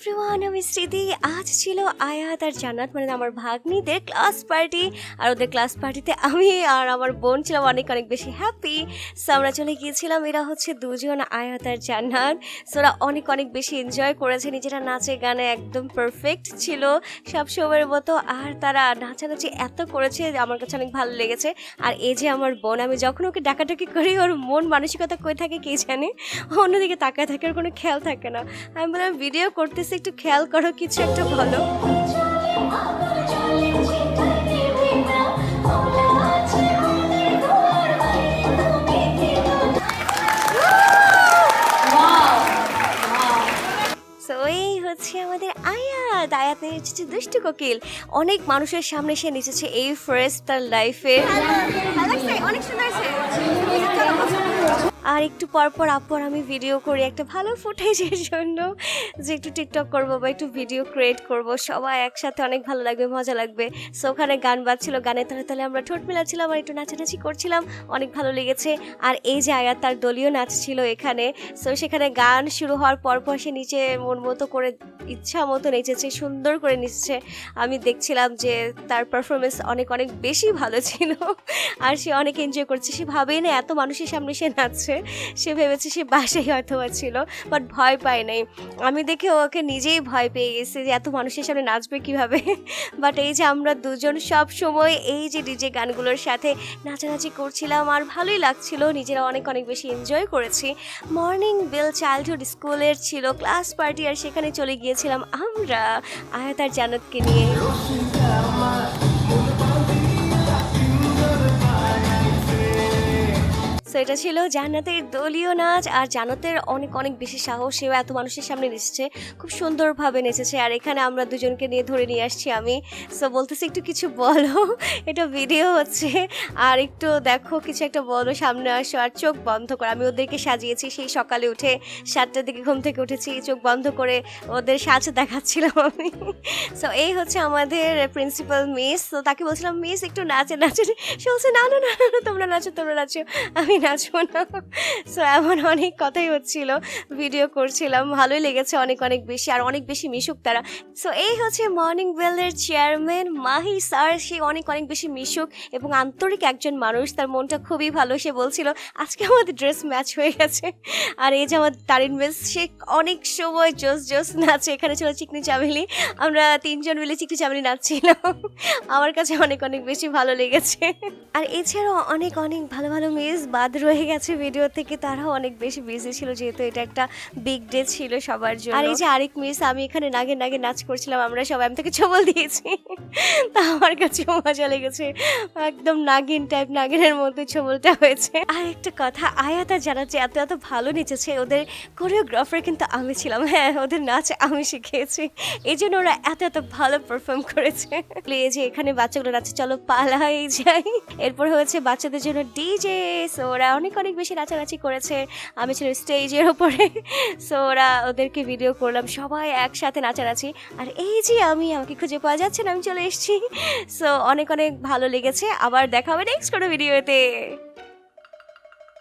Everyone, আমি স্মৃতি। আজ ছিল আয়াত আর জান্নাত মানে আমার ভাগ্নিদের ক্লাস পার্টি। আর ওদের ক্লাস পার্টিতে আমি আর আমার বোন ছিলাম অনেক অনেক বেশি হ্যাপি। সো আমরা চলে গিয়েছিলাম। এরা হচ্ছে দুজন, আয়াত আর জান্নাত। সো ওরা অনেক অনেক বেশি এনজয় করেছে, নিজেরা নাচে গানে একদম পারফেক্ট ছিল সব সময়ের মতো। আর তারা নাচানাচি এত করেছে যে আমার কাছে অনেক ভালো লেগেছে। আর এই যে আমার বোন, আমি যখন ওকে ডাকাডাকি করি ওর মন মানসিকতা কই থাকে কে জানে, অন্যদিকে তাকায় থাকে, ওর কোনো খেয়াল থাকে না। আমি বললাম ভিডিও করতেছি, একটু খেয়াল করো, কিছু একটা বলো। এই হচ্ছে আমাদের আয়াত। আয়াত নেচেছে দুষ্টু কোকিল, অনেক মানুষের সামনে সে নেচেছে এই ফার্স্ট তার লাইফে। অনেক সুন্দর। আর একটু পরপর আপর আমি ভিডিও করি একটা ভালো ফুটেজের জন্য, যে একটু টিকটক করবো বা একটু ভিডিও ক্রিয়েট করব, সবাই একসাথে অনেক ভালো লাগবে, মজা লাগবে। সো ওখানে গান বাজছিল, গানের তালে তালে আমরা ঠোঁট মেলাচ্ছিলাম আর একটু নাচানাচি করছিলাম, অনেক ভালো লেগেছে। আর এই যে আয়াত, তার দলীয় নাচ ছিল এখানে। সো সেখানে গান শুরু হওয়ার পরপর সে নিচে মন মতো করে ইচ্ছা মতো নেচেছে, সুন্দর করে নেচেছে। আমি দেখছিলাম যে তার পারফরমেন্স অনেক অনেক বেশি ভালো ছিল আর সে অনেক এনজয় করছে। সে ভাবেই না এত মানুষের সামনে সে নাচছে, সে ভেবেছে সে বাসায় হয়তো ছিল, বাট ভয় পায় নাই। আমি দেখে ওকে নিজেই ভয় পেয়ে গেছে যে এত মানুষের সামনে নাচবে কিভাবে। বাট এই যে আমরা দুজন সব সময় এই যে ডিজে গানগুলোর সাথে নাচানাচি করছিলাম আর ভালোই লাগছিল, নিজেরা অনেক অনেক বেশি এনজয় করেছি। মর্নিং বেল চাইল্ডহুড স্কুলের ছিল ক্লাস পার্টি, আর সেখানে চলে গিয়েছিলাম আমরা আয়াত আর জান্নাতকে নিয়ে। সো এটা ছিল জান্নাতের দলীয় নাচ। আর জান্নাতের অনেক অনেক বেশি সাহস, সেও এত মানুষের সামনে নেচেছে, খুব সুন্দরভাবে নেচেছে। আর এখানে আমরা দুজনকে নিয়ে ধরে নিয়ে আসছি আমি। সো বলতেছি একটু কিছু বলো, এটা ভিডিও হচ্ছে, আর একটু দেখো, কিছু একটা বলো, সামনে আসো আর চোখ বন্ধ করে। আমি ওদেরকে সাজিয়েছি, সেই সকালে উঠে 7টার দিকে ঘুম থেকে উঠেছি, চোখ বন্ধ করে ওদের সাজ দেখাচ্ছিলাম আমি। সো এই হচ্ছে আমাদের প্রিন্সিপাল মিস। তো তাকে বলছিলাম মিস একটু নাচে নাচে, সে বলছে না না না না, তোমরা নাচো তোমরা নাচো, আমি নাচবো না। সো এমন অনেক কথাই হচ্ছিল, ভিডিও করছিলাম, ভালোই লেগেছে অনেক অনেক বেশি, আর অনেক বেশি মিশুক তারা। সো এই হচ্ছে মর্নিং বেলের চেয়ারম্যান মাহি স্যার। সে অনেক অনেক বেশি মিশুক এবং আন্তরিক একজন মানুষ, তার মনটা খুবই ভালো। সে বলছিল আজকে আমাদের ড্রেস ম্যাচ হয়ে গেছে। আর এই যে আমার তারিন মিস, সে অনেক সময় জোস জোস নাচে। এখানে ছিল চিকনি চামেলি, আমরা তিনজন মিলে চিকনি চামেলি নাচছিলাম, আমার কাছে অনেক অনেক বেশি ভালো লেগেছে। আর এছাড়াও অনেক অনেক ভালো ভালো মিস বাদ রয়ে গেছে ভিডিও থেকে, তারাও অনেক বেশি বিজি ছিল যেহেতু এটা একটা বিগ ডে ছিল সবার জন্য। আর এই যে আরেক মিস, আমি এখানে নাগে নাগে নাচ করছিলাম, আমরা সবাই আমি তাকে ছবল দিয়েছি, তা আমার কাছে মজা লেগেছে, একদম নাগিন টাইপ, নাগিনের মধ্যে ছবলটা হয়েছে। আর একটা কথা, আয়াত আর জান্নাত যে এত এত ভালো নেচেছে, ওদের কোরিওগ্রাফার কিন্তু আমি ছিলাম। হ্যাঁ, ওদের নাচ আমি শিখিয়েছি, এই জন্য ওরা এত এত ভালো পারফর্ম করেছে। এই যে এখানে বাচ্চাগুলো নাচে, চলো পালাই যাই। এরপর হয়েছে বাচ্চাদের জন্য ডিজে। সো ওরা অনেক অনেক বেশি নাচানাচি করেছে, আমি ছিল স্টেজের ওপরে। সো ওদেরকে ভিডিও করলাম, সবাই একসাথে নাচানাচি। আর এই যে আমাকে খুঁজে পাওয়া যাচ্ছে না, আমি চলে এসেছি। সো অনেক অনেক ভালো লেগেছে। আবার দেখা হবে নেক্সট কোনো ভিডিওতে।